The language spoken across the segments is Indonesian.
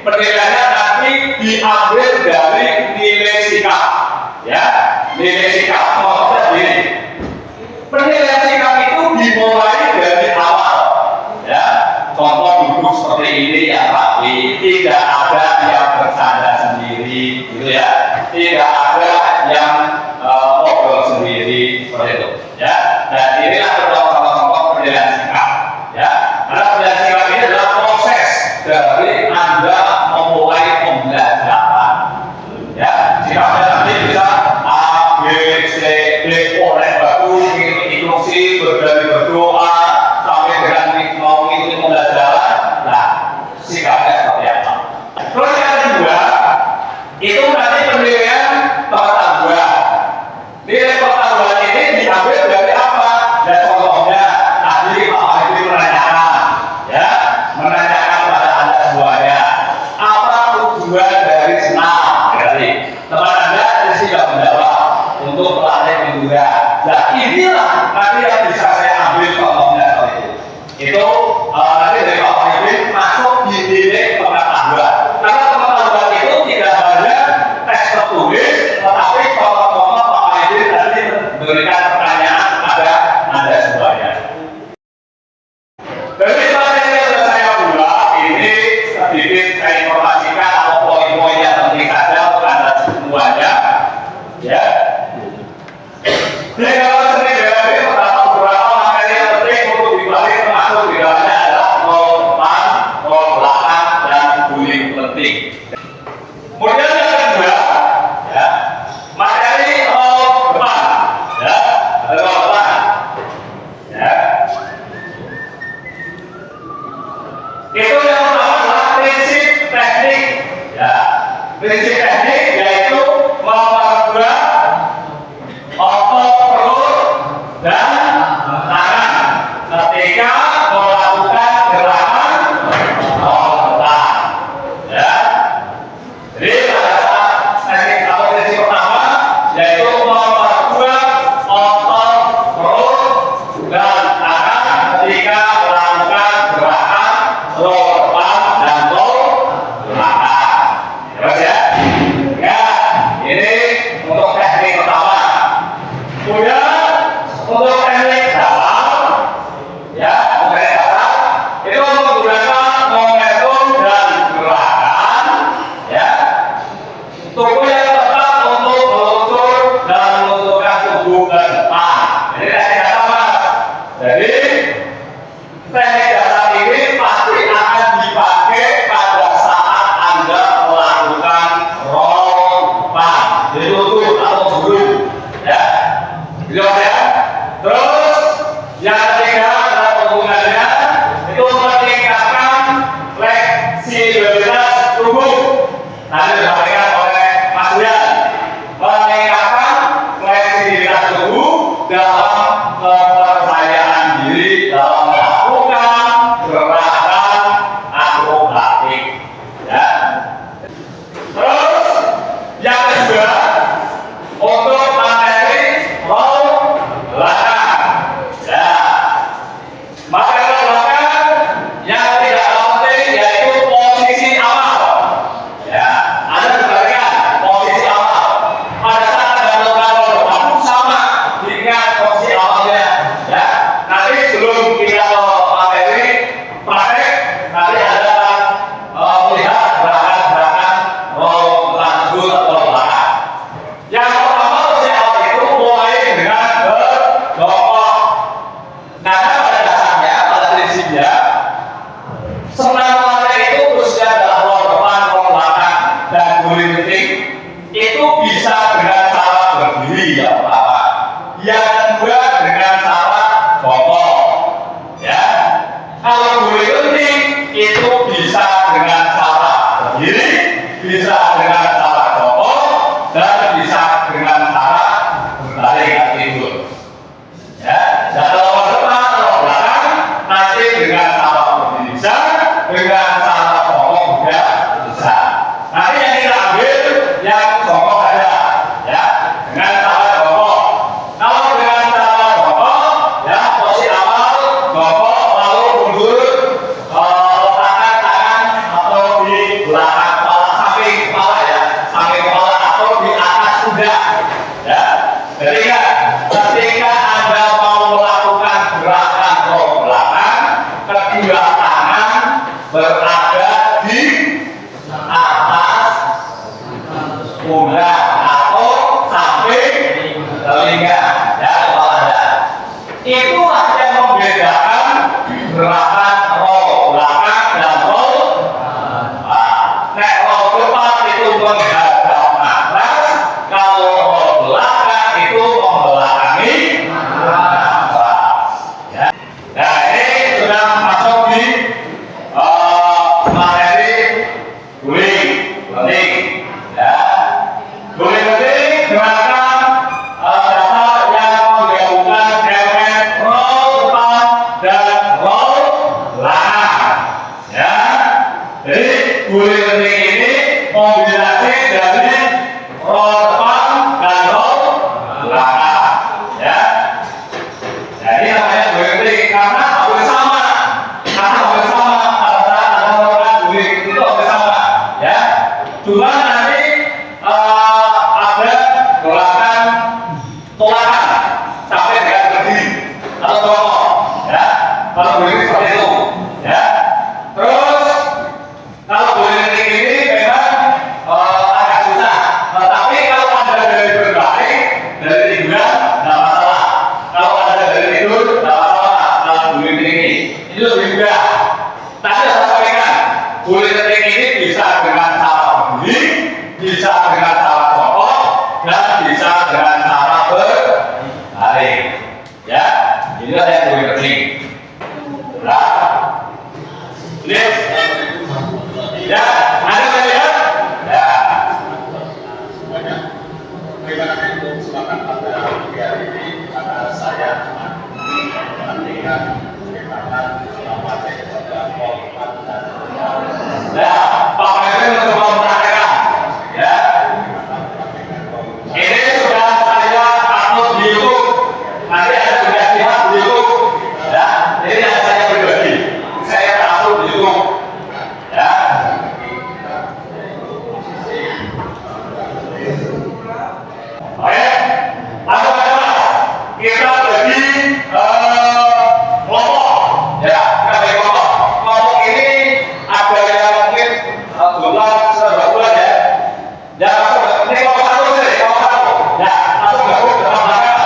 penilaiannya nanti diambil dari nilai sikap, ya. Nilai sikap maksudnya gini. Penilaian sikap itu dimulai dari awal, ya. Contoh duduk seperti ini ya rapi, tidak ada yang bercanda sendiri, gitu ya. Tidak ada yang ngobrol sendiri seperti itu, ya. Dan inilah contoh-contoh penilaian sikap, ya. Karena penilaian sikap ini adalah proses dari Anda memulai pembelajaran, ya. Sikapnya nanti bisa A, B, C, D, oleh bagus, inklusi, berdoa, sampai dengan mau mengikuti pembelajaran. Nah, sikapnya seperti apa? Terus yang kedua, itu nanti penilaian pengetahuan. Nilai pengetahuan ini diambil dari apa? Dan contohnya tadi Pak Hadi menanyakan, ya, menanyakan kepada Anda semuanya, apa tujuan dari senam? Berarti teman Anda sudah menjawab untuk melatih menggunakan. Nah, inilah nanti yang bisa saya ambil contohnya seperti itu. Itu nanti dari Pak Hadi masuk di nilai pengetahuan. Karena pengetahuan itu tidak hanya teks tertulis, tetapi contoh-contoh Pak Hadi tadi memberikan pertanyaan kepada Anda semuanya. Dari materi yang sudah saya buat ini sedikit saya informasikan atau poin-poin yang penting saja untuk Anda semuanya, ya. Jadi kalau sering BLB pertama beberapa materi yang penting untuk dibalik termasuk di dalamnya adalah role depan, role belakang, dan bullying penting. Kemudian yang kedua, ya, materi role depan, ya, role depan, ya. Itu yang pertama adalah prinsip teknik, ya. Prinsip teknik yaitu memperkuat otot perut dan tangan ketika melakukan gerakan otot, ya. Jadi pada saat teknik atau prinsip pertama yaitu memperkuat otot perut dan tangan ketika melakukan gerakan roll depan dan roll belakang. Terus ya, ya, ini untuk teknik pertama. Kemudian untuk teknik dasar, ya, teknik dasar itu menggunakan momentum dan gerakan, ya. Tubuh yang tetap untuk meluncur dan melunturkan tubuh ke depan. Jadi teknik dasar, Mas. Jadi teknik dasar ini pasti akan dipakai pada saat Anda melakukan roll depan, jadi luntur atau guru, ya. Jelas ya. Terus yang ketiga adalah hubungannya itu meningkatkan fleksibilitas tubuh. Tadi disampaikan oleh Mas Rian, meningkatkan fleksibilitas tubuh dalam kepercayaan diri dalam melakukan gerakan akrobatik, ya. Terus yang kedua untuk materi roll belakang, ya. Materi roll belakang yang tidak penting yaitu posisi guling, penting, ya. Guling penting gerakan dasar yang menggabungkan element roll depan dan roll belakang, ya. Jadi guling penting ini kombinasi dari roll depan dan roll belakang, ya. Jadi namanya guling penting karena hampir sama, ya. Cuma nanti ada gerakan tolakan sampai dengan berdiri atau jongkok, ya. Kalau berdiri seperti itu, ya. Terus kalau berdiri ini memang agak susah, tapi kalau anda dari berbalik, dari tiduran, tidak masalah. Kalau anda dari tidur, tidak masalah. Kalau berdiri ini lebih mudah. Tapi harus sampaikan, berdiri ini bisa dengan cara berdiri, bisa dengan cara jongkok, dan bisa dengan cara berbaring. Ya, inilah yang berdiri penting. Nah, ini, ya, ada melihat? Ya. Terima kasih untuk kesempatan pada pagi hari ini karena saya menantikan bagaimana selamatnya kepada korban dan Ya, Pak Presiden mencoba mempraktekkan, ya. Ini sudah saya upload di YouTube. Nanti ada sudah lihat di YouTube, ya. Ini yang saya pribadi, saya upload di YouTube, ya. Oke, langsung aja Mas. Kita bagi kelompok, ya. Kita bagi kelompok. Kelompok ini ada yang mungkin jumlah sebulan, ya. Ya, langsung ini kelompok satu sih, kelompok satu. Ya, langsung gabung dengan belakang.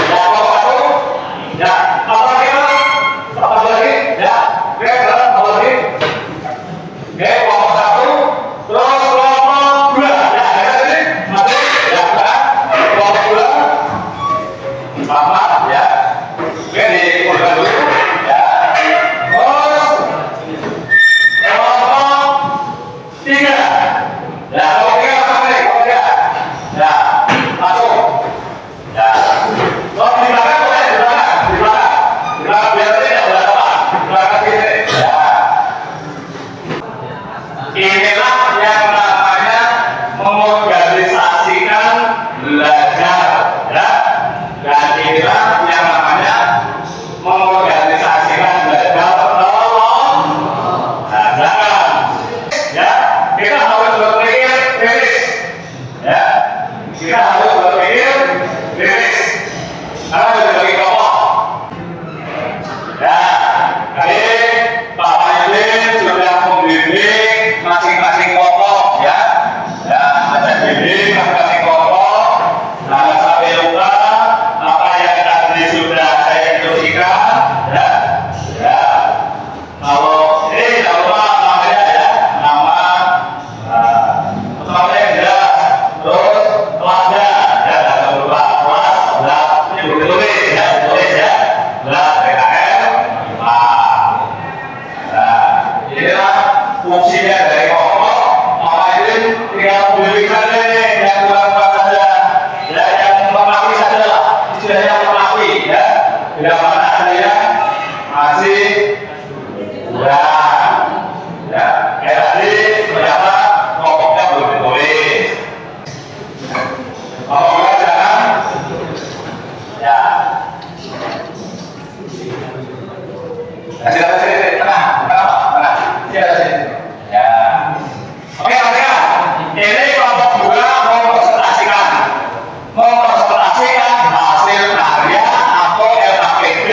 Ya, kelompok satu. Ya, apa lagi Mas? Apa lagi? Ya, oke, apa lagi? Oke, kelompok satu. Terus kelompok dua. Ya, ada sini. Satu. Ya, kelompok dua. Sama, ya. Oke, dikurangkan dulu. Ya. Terus kelompok tiga. Ya, kelompok tiga sama nih, kelompok tiga. Ya, masuk. Ya. Terus di belakang boleh, di belakang, di belakang. Di belakang biar tidak berantakan. Di belakang sini. Ya. Inilah yang namanya mengorganisasikan belajar, ya. Dan inilah yang namanya mengorganisasikan belajar belajar. Ya, kita harus berpikir kritis, ya. Kita harus berpikir kritis karena berbagai kelompok. Ya, tadi Pak Maidin sudah membimbing masing-masing kelompok, ya. Ya, ada bimbing masing-masing kelompok. Jangan sampai lupa apa yang tadi sudah saya instruksikan, ya. Ya. Kalau ini jangan lupa namanya, ya. Nama namanya yang jelas. Terus kelasnya, ya. Jangan lupa kelas. Nah, ini ditulis, ya. Ditulis, ya. Nah, PKL 5. Nah, inilah fungsinya dari kelompok. Maka ini tinggal membimbing saja nih, yang kurang-kurang saja, ya, yang melengkapi saja lah, istilahnya melengkapi, ya. Bila mana ada yang masih kurang, ya. Kayak tadi ternyata kelompoknya belum ditulis. Kalau enggak jangan, ya. Kasih sini, tengah, tengah. Iya, sini. Ya. Oke, mereka. Ini kelompok dua mempresentasikan hasil karya atau LKPD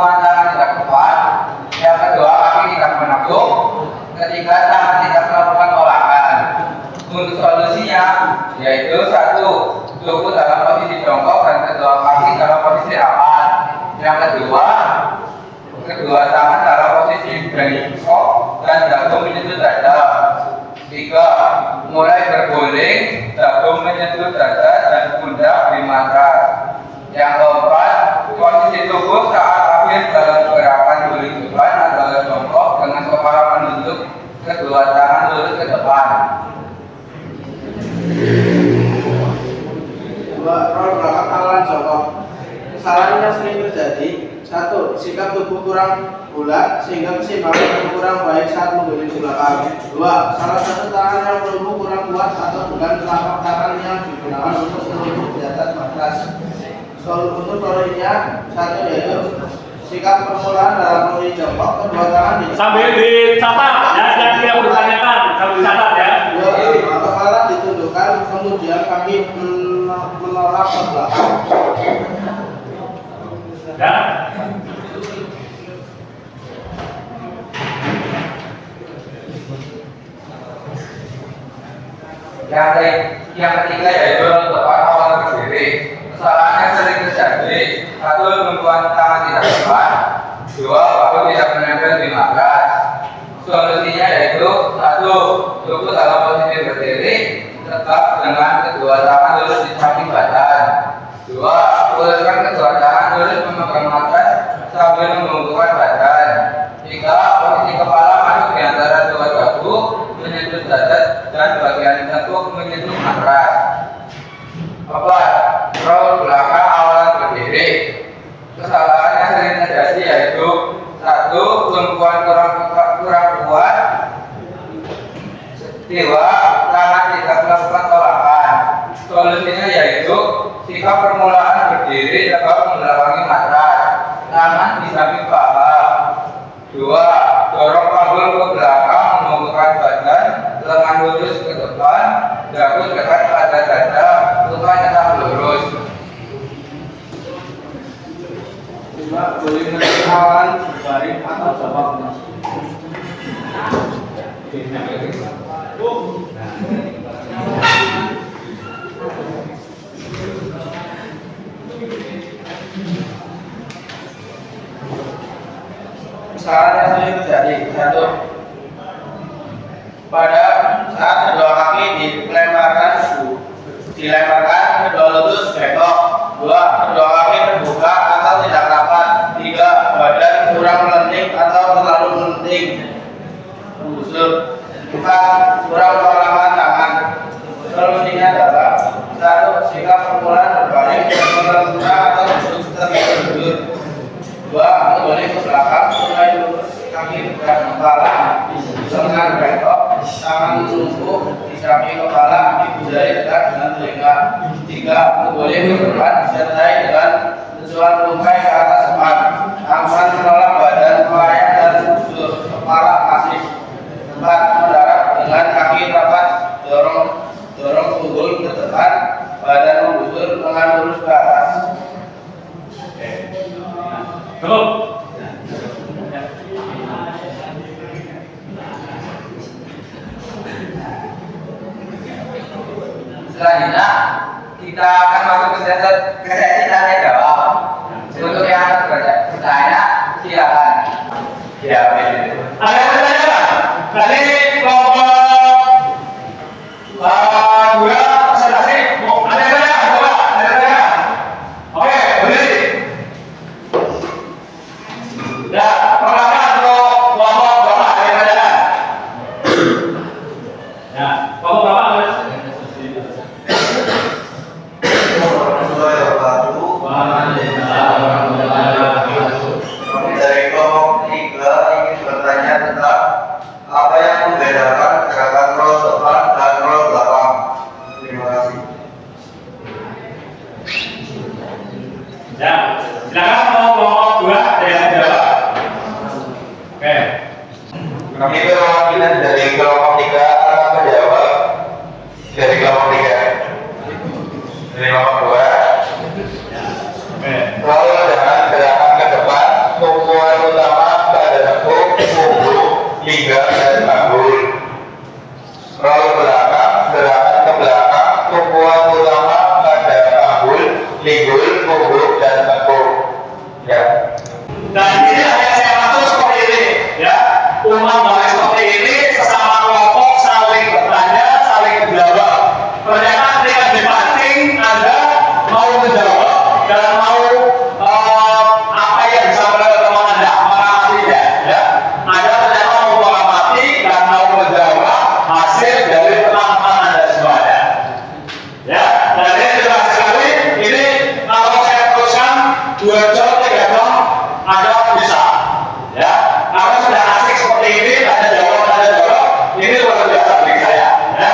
tumpuan tangan tidak kuat. Yang kedua, kaki tidak menekuk. Ketiga, tangan tidak melakukan olahan. Untuk solusinya yaitu satu, tubuh dalam posisi jongkok dan kedua kaki dalam posisi rapat. Yang kedua tangan dalam posisi bengkok dan dagu menyentuh dada. Tiga, mulai berguling, dagu menyentuh dada dan pundak di matras. Yang keempat, posisi tubuh saat akhir dalam gerakan guling depan adalah jongkok dengan kepala menunjuk, kedua tangan lurus ke depan. Dua, roll belakang tangan jongkok. Kesalahan yang sering terjadi. Satu, sikap tubuh kurang bulat sehingga keseimbangan tubuh kurang baik saat mengguling ke belakang. Dua, salah satu tangan yang melumpuh kurang kuat atau bukan telapak tangan yang digunakan untuk melumpuh di atas matras. Untuk solusinya, satu yaitu sikap permulaan dalam posisi jongkok, kedua tangan di sambil dicatat ya, yang dia bertanyakan sambil dicatat ya. dua, kepala ditundukkan, kemudian kaki menolak ke belakang. Ya. Yang ketiga yaitu tepat awal berdiri. Kesalahan yang sering terjadi. Satu, tumpuan tangan tidak tepat. Dua, bahu tidak menempel di matras. Solusinya yaitu satu, tubuh dalam posisi berdiri tetap dengan kedua tangan lurus di samping badan. Dua, ulurkan kedua tangan lurus memegang matras sambil membungkukkan badan. Tiga, posisi kepala masuk di antara dua dagu menyentuh dada dan bagian tengkuk menyentuh matras. Empat, roll belakang awalan berdiri. Kesalahan yang sering terjadi yaitu satu, tumpuan kurang kuat. Dua, tangan tidak melakukan olahan. Solusinya yaitu sikap permulaan berdiri tegak membelakangi matras, tangan di samping paha. Dua, dorong panggul ke belakang membungkukkan badan, lengan lurus ke depan, dagu dekat pada dada, luka tetap lurus. Lima, guling menawan baring atau jongkok. Kesalahan yang sering terjadi. Satu, pada saat kedua kaki dilemparkan kedua lutut bengkok. Dua, kedua kaki terbuka atau tidak rapat. Tiga, badan kurang melenting atau terlalu melenting menggusur. Empat, kurang perlahan tangan. Solusinya adalah satu, sikap permulaan berbalik menentukan atau duduk terlebih. Dua, mengguling ke belakang mulai lurus kaki dekat kepala, lengan bengkok, tangan lumpuh di samping kepala, dibujai dekat dengan telinga. Tiga, mengguling ke depan disertai dengan tujuan lumpai ke atas depan. Angkat menolak badan melayang dan bujur, kepala masih. Empat, mendarat dengan kaki rapat, dorong punggul ke depan, badan membusur, lengan lurus ke atas. Cukup. Selanjutnya kita akan masuk ke sesi tanya jawab. Untuk yang bertanya silakan. Ya, ada yang bertanya Pak? Tadi kelompok dua presentasi, ada yang bertanya? Coba, ada yang bertanya? Oke, berdiri. Ya, pertama untuk kelompok bapak ada yang bertanya? Ya, kelompok bapak ada. Kami dari kelompok 3 ingin bertanya tentang apa yang membedakan ada bisa. Ya, kalau sudah asik seperti ini, ada jawab, ini luar biasa bagi saya. Ya.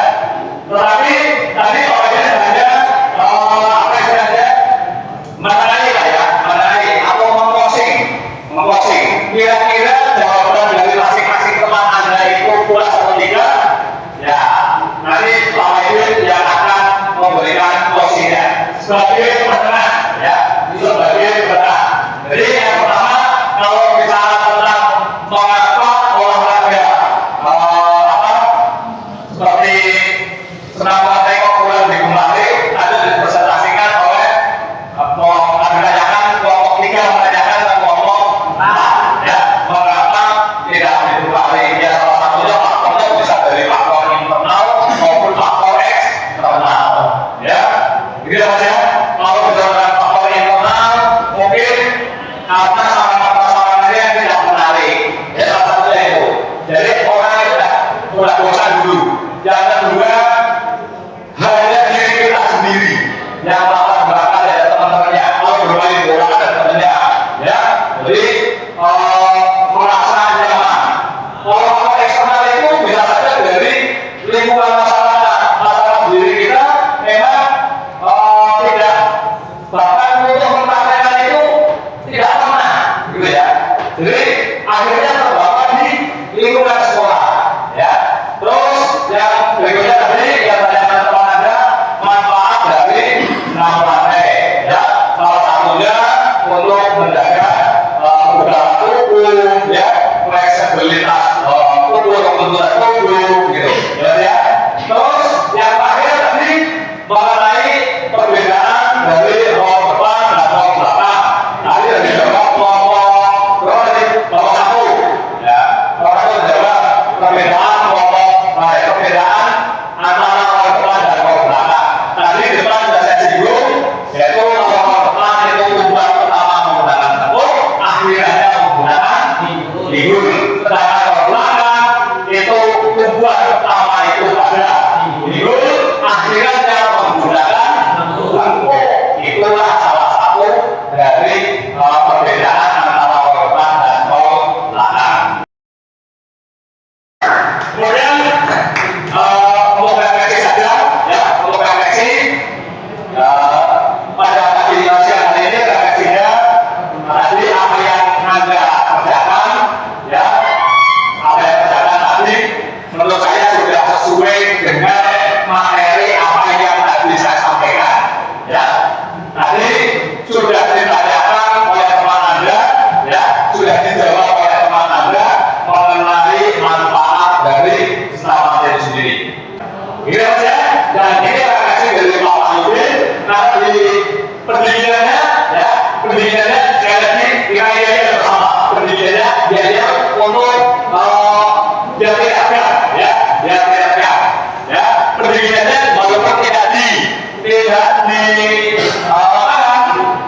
Tetapi tadi orangnya ada apa istilahnya mengenai atau mengclosing. Kira-kira jawaban dari masing-masing teman Anda itu puas atau tidak? Ya, nanti Pak Maidin yang akan memberikan closingnya sebagai penengah, ya, sebagai penengah. Jadi yang pertama, kalau misalnya tentang mengapa olahraga seperti senam lantai populer di Kumlari ada dipresentasikan oleh menanyakan kelompok 3 menanyakan kelompok 4, ya, mengapa tidak di Kumlari? Ya, salah satunya faktornya bisa dari faktor internal maupun faktor eksternal, ya. Gitu saja. Kalau bicara faktor internal, mungkin karena saran-sarannya yang tidak menarik, ya, salah satunya itu. Jadi orang sudah bosan dulu. Yang kedua, hanya diri kita sendiri yang latar belakang dari teman-temannya. Kalau bermain bola ada temannya, ya. Jadi merasa nyaman. Kalau faktor eksternal itu bisa saja dari lingkungan masyarakat diri kita memang tidak, bahkan untuk mempraktekkan itu tidak pernah, gitu ya. Jadi akhirnya terbawa di lingkungan sekolah, ya. Terus yang berikutnya tadi yang tanyakan teman Anda, manfaat dari senam lantai, ya. Salah satunya untuk menjaga kebugaran tubuh, ya, fleksibilitas tubuh, kebentukan tubuh, gitu, ya. Terus yang terakhir tadi mengenai perbedaan dari ruang depan dan ruang belakang. Tadi ada jawab kelompok satu, ya. Orang itu jawab perbedaan antara ruang depan dan ruang belakang. Tadi di depan sudah saya singgung, yaitu ruang depan itu tujuan pertama menggunakan tepung, akhirnya menggunakan ligur. Sedangkan ruang belakang itu tujuan pertama itu pada ligur, akhirnya menggunakan tepung. Itulah salah satu dari perbedaan antara ruang depan dan ruang belakang. Kemudian untuk refleksi saja, ya, untuk refleksi pada pagi siang hari ini refleksinya tadi apa yang Anda kerjakan, ya, apa yang kerjakan tadi menurut saya sudah sesuai dengan materi apa yang tadi saya sampaikan, ya. Tadi sudah ditanyakan oleh teman Anda, ya, sudah dijawab oleh teman Anda mengenai manfaat dari senam lantai itu sendiri. Ini saja, dan ini refleksi dari Pak Maidin. Nah, di pendiriannya, ya, pendiriannya sekali lagi kita bersama. Pendiriannya biasanya untuk biar tidak gap, ya, biar tidak gap, ya. Pendiriannya walaupun tidak di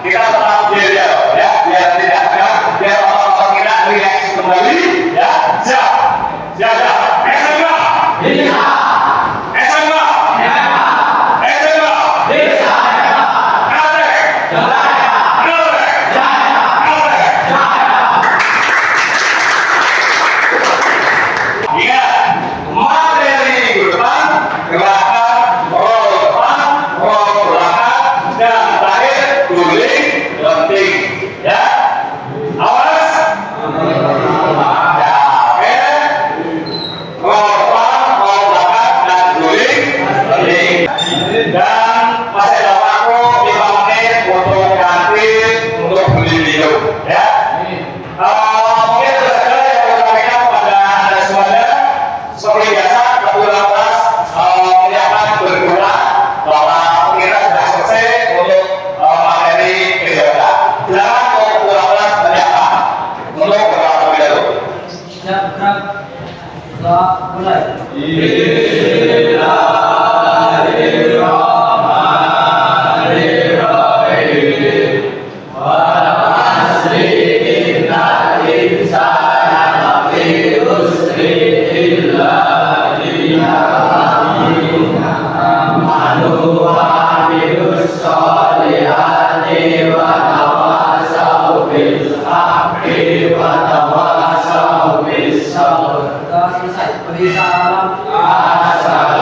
kita tetap biar, ya, biar tidak gap, biar orang-orang kita relax kembali, ya. Siap. Dan masih ada waktu 5 menit untuk ganti untuk beli minum, ya. Mungkin itu saja yang saya sampaikan kepada Anda semuanya. Seperti biasa, kebetulan kelas menyiapkan berguna bahwa kita sudah selesai untuk materi kegiatan. Silakan untuk kebetulan kelas menyiapkan untuk bergerak terlebih dahulu. Siap, mulai. Amin. بالحق وتواصوا بالصبر. Sudah selesai. Beri salam. Assalamualaikum